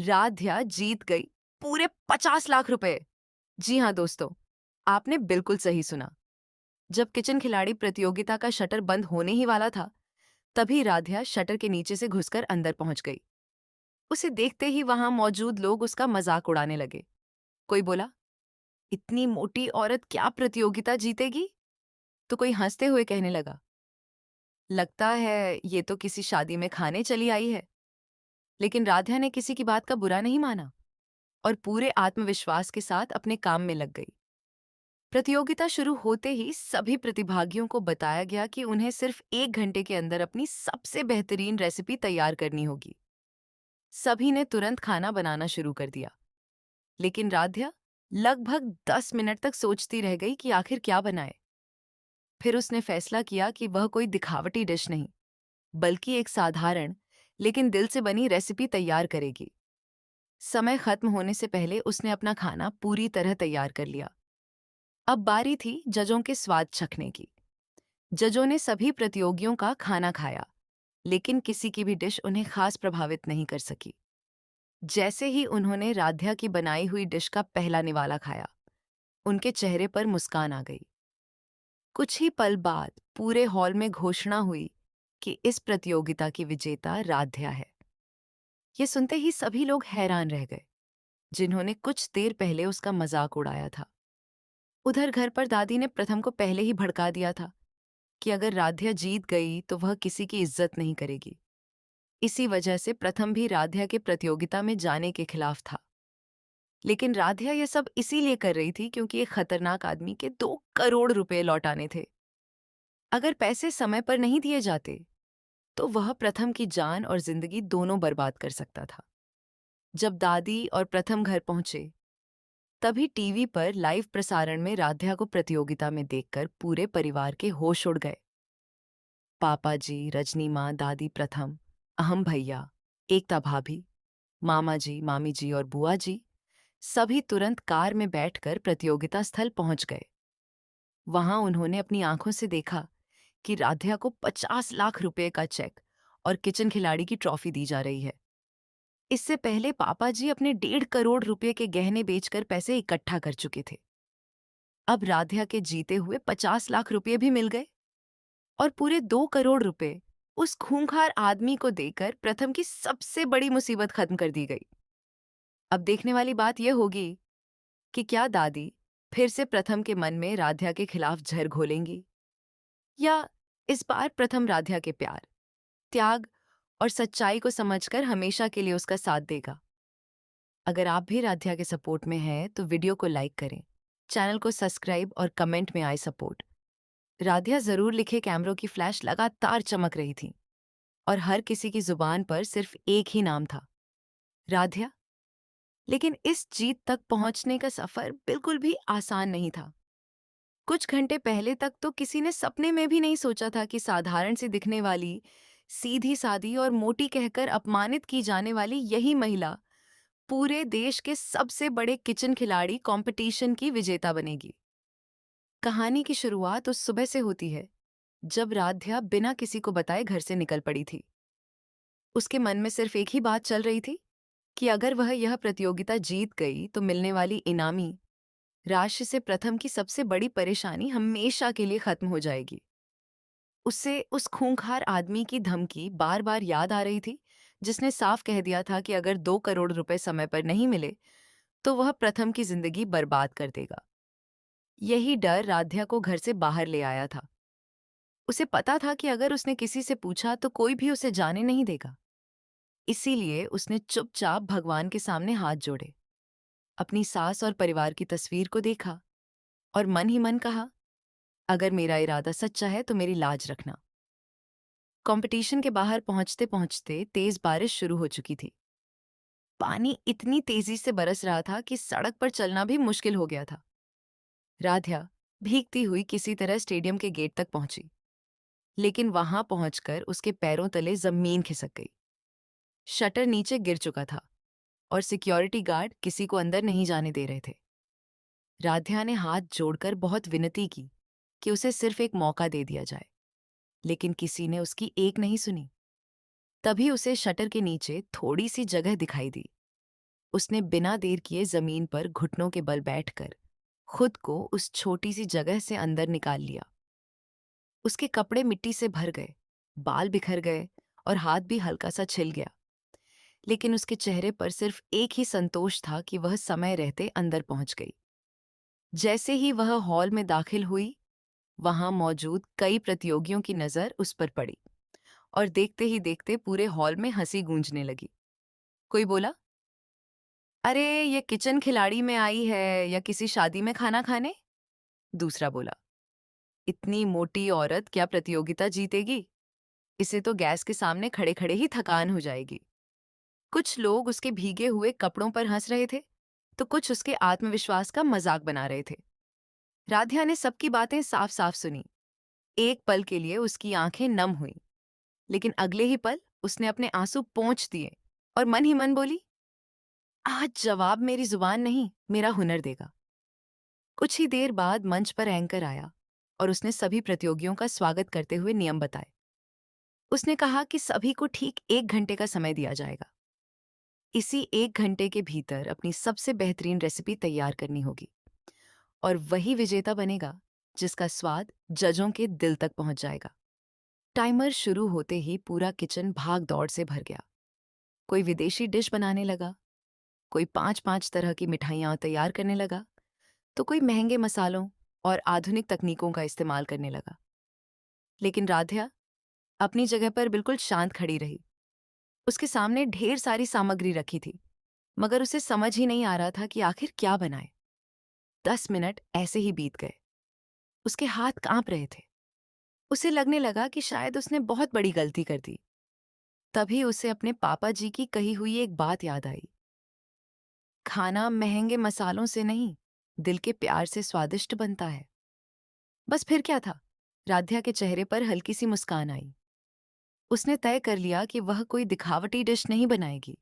राध्या जीत गई पूरे 50 लाख रुपए। जी हाँ दोस्तों, आपने बिल्कुल सही सुना। जब किचन खिलाड़ी प्रतियोगिता का शटर बंद होने ही वाला था, तभी राध्या शटर के नीचे से घुसकर अंदर पहुंच गई। उसे देखते ही वहां मौजूद लोग उसका मजाक उड़ाने लगे। कोई बोला, इतनी मोटी औरत क्या प्रतियोगिता जीतेगी? तो कोई हंसते हुए कहने लगा, लगता है ये तो किसी शादी में खाने चली आई है। लेकिन राध्या ने किसी की बात का बुरा नहीं माना और पूरे आत्मविश्वास के साथ अपने काम में लग गई। प्रतियोगिता शुरू होते ही सभी प्रतिभागियों को बताया गया कि उन्हें सिर्फ 1 घंटे के अंदर अपनी सबसे बेहतरीन रेसिपी तैयार करनी होगी। सभी ने तुरंत खाना बनाना शुरू कर दिया, लेकिन राध्या लगभग 10 मिनट तक सोचती रह गई कि आखिर क्या बनाए। फिर उसने फैसला किया कि वह कोई दिखावटी डिश नहीं, बल्कि एक साधारण लेकिन दिल से बनी रेसिपी तैयार करेगी। समय खत्म होने से पहले उसने अपना खाना पूरी तरह तैयार कर लिया। अब बारी थी जजों के स्वाद चखने की। जजों ने सभी प्रतियोगियों का खाना खाया, लेकिन किसी की भी डिश उन्हें खास प्रभावित नहीं कर सकी। जैसे ही उन्होंने राध्या की बनाई हुई डिश का पहला निवाला खाया, उनके चेहरे पर मुस्कान आ गई। कुछ ही पल बाद पूरे हॉल में घोषणा हुई कि इस प्रतियोगिता की विजेता राध्या है। ये सुनते ही सभी लोग हैरान रह गए, जिन्होंने कुछ देर पहले उसका मजाक उड़ाया था। उधर घर पर दादी ने प्रथम को पहले ही भड़का दिया था कि अगर राध्या जीत गई तो वह किसी की इज्जत नहीं करेगी। इसी वजह से प्रथम भी राध्या के प्रतियोगिता में जाने के खिलाफ था। लेकिन राध्या यह सब इसीलिए कर रही थी क्योंकि एक खतरनाक आदमी के 2 करोड़ रुपए लौटाने थे। अगर पैसे समय पर नहीं दिए जाते, तो वह प्रथम की जान और जिंदगी दोनों बर्बाद कर सकता था। जब दादी और प्रथम घर पहुंचे, तभी टीवी पर लाइव प्रसारण में राध्या को प्रतियोगिता में देखकर पूरे परिवार के होश उड़ गए। पापा जी, रजनी माँ, दादी प्रथम, अहम भैया, एकता भाभी, मामा जी, मामी जी और बुआ जी सभी तुरंत कार में बैठकर प्रतियोगिता स्थल पहुंच गए। वहां उन्होंने अपनी आंखों से देखा कि राध्या को 50 लाख रुपए का चेक और किचन खिलाड़ी की ट्रॉफी दी जा रही है। इससे पहले पापा जी अपने 1.5 करोड़ रुपए के गहने बेचकर पैसे इकट्ठा कर चुके थे। अब राध्या के जीते हुए 50 लाख रुपए भी मिल गए और पूरे 2 करोड़ रुपए उस खूंखार आदमी को देकर प्रथम की सबसे बड़ी मुसीबत खत्म कर दी गई। अब देखने वाली बात यह होगी कि क्या दादी फिर से प्रथम के मन में राध्या के खिलाफ जहर घोलेंगी, या इस बार प्रथम राध्या के प्यार, त्याग और सच्चाई को समझकर हमेशा के लिए उसका साथ देगा। अगर आप भी राध्या के सपोर्ट में हैं तो वीडियो को लाइक करें, चैनल को सब्सक्राइब और कमेंट में आई सपोर्ट। राध्या जरूर लिखे कैमरों की फ्लैश लगातार चमक रही थी और हर किसी की जुबान पर सिर्फ एक ही नाम था, राध्या। लेकिन इस जीत तक पहुंचने का सफर बिल्कुल भी आसान नहीं था। कुछ घंटे पहले तक तो किसी ने सपने में भी नहीं सोचा था कि साधारण सी दिखने वाली, सीधी सादी और मोटी कहकर अपमानित की जाने वाली यही महिला पूरे देश के सबसे बड़े किचन खिलाड़ी कंपटीशन की विजेता बनेगी। कहानी की शुरुआत उस सुबह से होती है जब राध्या बिना किसी को बताए घर से निकल पड़ी थी। उसके मन में सिर्फ एक ही बात चल रही थी कि अगर वह यह प्रतियोगिता जीत गई तो मिलने वाली इनामी राशि से प्रथम की सबसे बड़ी परेशानी हमेशा के लिए खत्म हो जाएगी। उससे उस खूंखार आदमी की धमकी बार बार याद आ रही थी, जिसने साफ कह दिया था कि अगर 2 करोड़ रुपए समय पर नहीं मिले तो वह प्रथम की जिंदगी बर्बाद कर देगा। यही डर राध्या को घर से बाहर ले आया था। उसे पता था कि अगर उसने किसी से पूछा तो कोई भी उसे जाने नहीं देगा। इसीलिए उसने चुपचाप भगवान के सामने हाथ जोड़े, अपनी सास और परिवार की तस्वीर को देखा और मन ही मन कहा, अगर मेरा इरादा सच्चा है तो मेरी लाज रखना। कंपटीशन के बाहर पहुंचते पहुंचते तेज बारिश शुरू हो चुकी थी। पानी इतनी तेजी से बरस रहा था कि सड़क पर चलना भी मुश्किल हो गया था। राध्या भीगती हुई किसी तरह स्टेडियम के गेट तक पहुंची, लेकिन वहां पहुंचकर उसके पैरों तले जमीन खिसक गई। शटर नीचे गिर चुका था और सिक्योरिटी गार्ड किसी को अंदर नहीं जाने दे रहे थे। राध्या ने हाथ जोड़कर बहुत विनती की कि उसे सिर्फ एक मौका दे दिया जाए, लेकिन किसी ने उसकी एक नहीं सुनी। तभी उसे शटर के नीचे थोड़ी सी जगह दिखाई दी, उसने बिना देर किए जमीन पर घुटनों के बल बैठकर खुद को उस छोटी सी जगह से अंदर निकाल लिया। उसके कपड़े मिट्टी से भर गए, बाल बिखर गए और हाथ भी हल्का सा छिल गया, लेकिन उसके चेहरे पर सिर्फ एक ही संतोष था कि वह समय रहते अंदर पहुंच गई। जैसे ही वह हॉल में दाखिल हुई, वहां मौजूद कई प्रतियोगियों की नजर उस पर पड़ी और देखते ही देखते पूरे हॉल में हंसी गूंजने लगी। कोई बोला, अरे ये किचन खिलाड़ी में आई है या किसी शादी में खाना खाने? दूसरा बोला, इतनी मोटी औरत क्या प्रतियोगिता जीतेगी? इसे तो गैस के सामने खड़े खड़े ही थकान हो जाएगी। कुछ लोग उसके भीगे हुए कपड़ों पर हंस रहे थे, तो कुछ उसके आत्मविश्वास का मजाक बना रहे थे। राध्या ने सबकी बातें साफ साफ सुनी। एक पल के लिए उसकी आंखें नम हुईं, लेकिन अगले ही पल उसने अपने आंसू पोंछ दिए और मन ही मन बोली, आज जवाब मेरी जुबान नहीं, मेरा हुनर देगा। कुछ ही देर बाद मंच पर एंकर आया और उसने सभी प्रतियोगियों का स्वागत करते हुए नियम बताए। उसने कहा कि सभी को ठीक 1 घंटे का समय दिया जाएगा। इसी 1 घंटे के भीतर अपनी सबसे बेहतरीन रेसिपी तैयार करनी होगी और वही विजेता बनेगा जिसका स्वाद जजों के दिल तक पहुंच जाएगा। टाइमर शुरू होते ही पूरा किचन भाग दौड़ से भर गया। कोई विदेशी डिश बनाने लगा, कोई 5-5 तरह की मिठाइयाँ तैयार करने लगा, तो कोई महंगे मसालों और आधुनिक तकनीकों का इस्तेमाल करने लगा। लेकिन राध्या अपनी जगह पर बिल्कुल शांत खड़ी रही। उसके सामने ढेर सारी सामग्री रखी थी, मगर उसे समझ ही नहीं आ रहा था कि आखिर क्या बनाए। 10 मिनट ऐसे ही बीत गए। उसके हाथ कांप रहे थे। उसे लगने लगा कि शायद उसने बहुत बड़ी गलती कर दी। तभी उसे अपने पापा जी की कही हुई एक बात याद आई, खाना महंगे मसालों से नहीं, दिल के प्यार से स्वादिष्ट बनता है। बस फिर क्या था, राध्या के चेहरे पर हल्की सी मुस्कान आई। उसने तय कर लिया कि वह कोई दिखावटी डिश नहीं बनाएगी,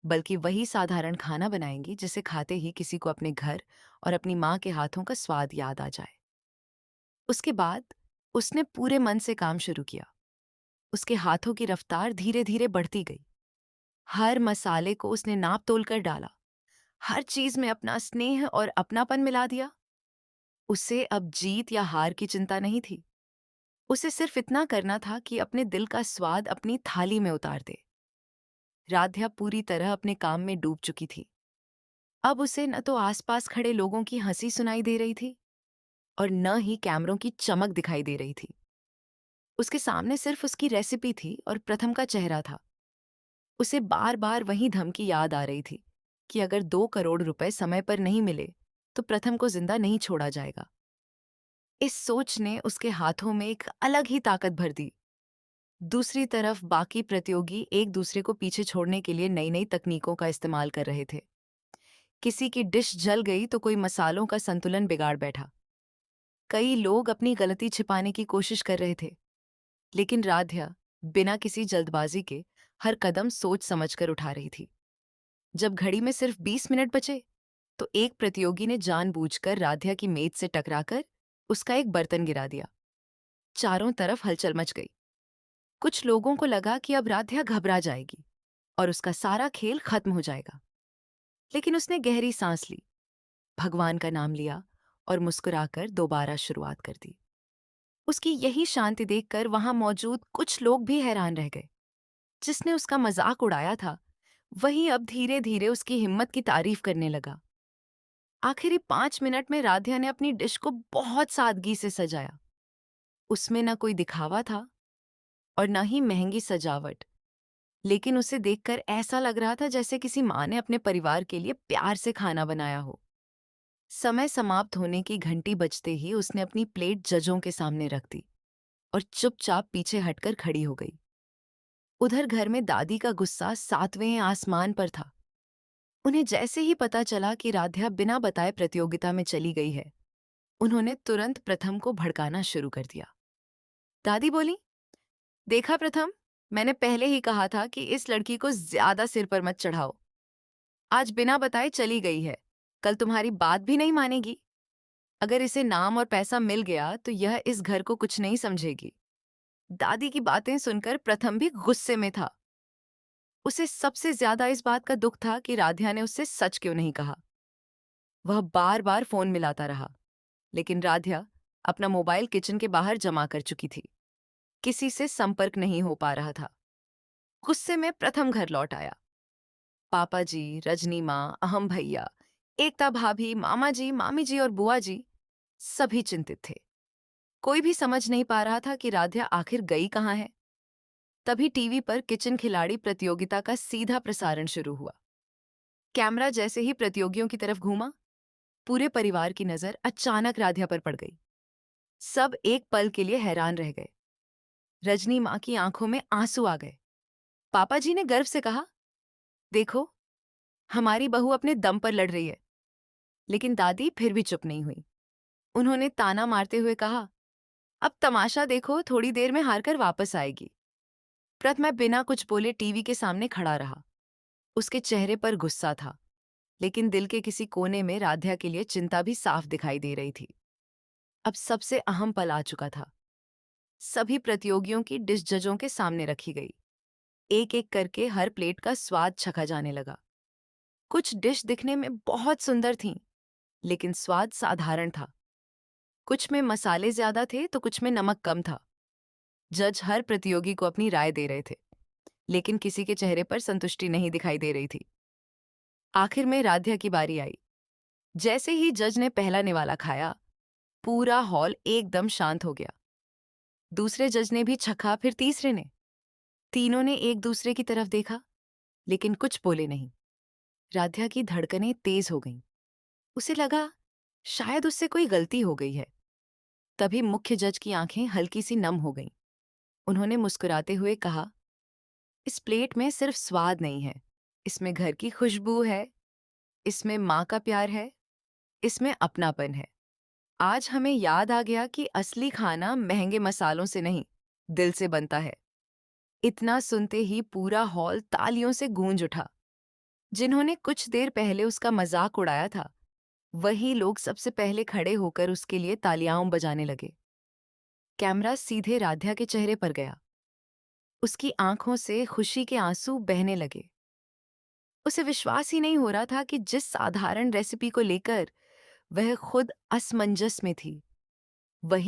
बल्कि वही साधारण खाना बनाएंगी जिसे खाते ही किसी को अपने घर और अपनी माँ के हाथों का स्वाद याद आ जाए। उसके बाद उसने पूरे मन से काम शुरू किया। उसके हाथों की रफ्तार धीरे धीरे बढ़ती गई। हर मसाले को उसने नाप तोल कर डाला, हर चीज में अपना स्नेह और अपनापन मिला दिया। उसे अब जीत या हार की चिंता नहीं थी। उसे सिर्फ इतना करना था कि अपने दिल का स्वाद अपनी थाली में उतार दे। राध्या पूरी तरह अपने काम में डूब चुकी थी। अब उसे न तो आसपास खड़े लोगों की हंसी सुनाई दे रही थी और न ही कैमरों की चमक दिखाई दे रही थी। उसके सामने सिर्फ उसकी रेसिपी थी और प्रथम का चेहरा था। उसे बार बार वही धमकी याद आ रही थी कि अगर 2 करोड़ रुपए समय पर नहीं मिले तो प्रथम को जिंदा नहीं छोड़ा जाएगा। इस सोच ने उसके हाथों में एक अलग ही ताकत भर दी। दूसरी तरफ बाकी प्रतियोगी एक दूसरे को पीछे छोड़ने के लिए नई नई तकनीकों का इस्तेमाल कर रहे थे। किसी की डिश जल गई तो कोई मसालों का संतुलन बिगाड़ बैठा। कई लोग अपनी गलती छिपाने की कोशिश कर रहे थे, लेकिन राध्या बिना किसी जल्दबाजी के हर कदम सोच समझकर उठा रही थी। जब घड़ी में सिर्फ 20 मिनट बचे, तो एक प्रतियोगी ने जानबूझकर राध्या की मेज से टकराकर उसका एक बर्तन गिरा दिया। चारों तरफ हलचल मच गई। कुछ लोगों को लगा कि अब राध्या घबरा जाएगी और उसका सारा खेल खत्म हो जाएगा। लेकिन उसने गहरी सांस ली, भगवान का नाम लिया और मुस्कुराकर दोबारा शुरुआत कर दी। उसकी यही शांति देखकर वहां मौजूद कुछ लोग भी हैरान रह गए। जिसने उसका मजाक उड़ाया था, वही अब धीरे धीरे उसकी हिम्मत की तारीफ करने लगा। आखिरी 5 मिनट में राध्या ने अपनी डिश को बहुत सादगी से सजाया। उसमें न कोई दिखावा था और न ही महंगी सजावट, लेकिन उसे देखकर ऐसा लग रहा था जैसे किसी माँ ने अपने परिवार के लिए प्यार से खाना बनाया हो। समय समाप्त होने की घंटी बजते ही उसने अपनी प्लेट जजों के सामने रख दी और चुपचाप पीछे हटकर खड़ी हो गई। उधर घर में दादी का गुस्सा 7वें आसमान पर था। उन्हें जैसे ही पता चला कि राध्या बिना बताए प्रतियोगिता में चली गई है, उन्होंने तुरंत प्रथम को भड़काना शुरू कर दिया। दादी बोली, देखा प्रथम, मैंने पहले ही कहा था कि इस लड़की को ज्यादा सिर पर मत चढ़ाओ। आज बिना बताए चली गई है, कल तुम्हारी बात भी नहीं मानेगी। अगर इसे नाम और पैसा मिल गया तो यह इस घर को कुछ नहीं समझेगी। दादी की बातें सुनकर प्रथम भी गुस्से में था। उसे सबसे ज्यादा इस बात का दुख था कि राध्या ने उससे सच क्यों नहीं कहा। वह बार बार फोन मिलाता रहा, लेकिन राध्या अपना मोबाइल किचन के बाहर जमा कर चुकी थी। किसी से संपर्क नहीं हो पा रहा था। गुस्से में प्रथम घर लौट आया। पापा जी, रजनी माँ, अहम भैया, एकता भाभी, मामा जी, मामी जी और बुआ जी सभी चिंतित थे। कोई भी समझ नहीं पा रहा था कि राध्या आखिर गई कहाँ है। तभी टीवी पर किचन खिलाड़ी प्रतियोगिता का सीधा प्रसारण शुरू हुआ। कैमरा जैसे ही प्रतियोगियों की तरफ घूमा, पूरे परिवार की नजर अचानक राध्या पर पड़ गई। सब एक पल के लिए हैरान रह गए। रजनी माँ की आंखों में आंसू आ गए। पापा जी ने गर्व से कहा, देखो, हमारी बहू अपने दम पर लड़ रही है। लेकिन दादी फिर भी चुप नहीं हुई। उन्होंने ताना मारते हुए कहा, अब तमाशा देखो, थोड़ी देर में हारकर वापस आएगी। मैं बिना कुछ बोले टीवी के सामने खड़ा रहा। उसके चेहरे पर गुस्सा था, लेकिन दिल के किसी कोने में राध्या के लिए चिंता भी साफ दिखाई दे रही थी। अब सबसे अहम पल आ चुका था। सभी प्रतियोगियों की डिश जजों के सामने रखी गई। एक एक करके हर प्लेट का स्वाद चखा जाने लगा। कुछ डिश दिखने में बहुत सुंदर थीं, लेकिन स्वाद साधारण था। कुछ में मसाले ज्यादा थे तो कुछ में नमक कम था। जज हर प्रतियोगी को अपनी राय दे रहे थे, लेकिन किसी के चेहरे पर संतुष्टि नहीं दिखाई दे रही थी। आखिर में राध्या की बारी आई। जैसे ही जज ने पहला निवाला खाया, पूरा हॉल एकदम शांत हो गया। दूसरे जज ने भी चखा, फिर तीसरे ने। तीनों ने एक दूसरे की तरफ देखा, लेकिन कुछ बोले नहीं। राध्या की धड़कनें तेज हो गईं। उसे लगा शायद उससे कोई गलती हो गई है। तभी मुख्य जज की आंखें हल्की सी नम हो गईं। उन्होंने मुस्कुराते हुए कहा, इस प्लेट में सिर्फ स्वाद नहीं है, इसमें घर की खुशबू है, इसमें माँ का प्यार है, इसमें अपनापन है। आज हमें याद आ गया कि असली खाना महंगे मसालों से नहीं, दिल से बनता है। इतना सुनते ही पूरा हॉल तालियों से गूंज उठा। जिन्होंने कुछ देर पहले उसका मजाक उड़ाया था, वही लोग सबसे पहले खड़े होकर उसके लिए तालियां बजाने लगे। कैमरा सीधे राध्या के चेहरे पर गया। उसकी आंखों से खुशी के आंसू बहने लगे। उसे विश्वास ही नहीं हो रहा था कि जिस साधारण रेसिपी को लेकर वह खुद असमंजस में थी, वही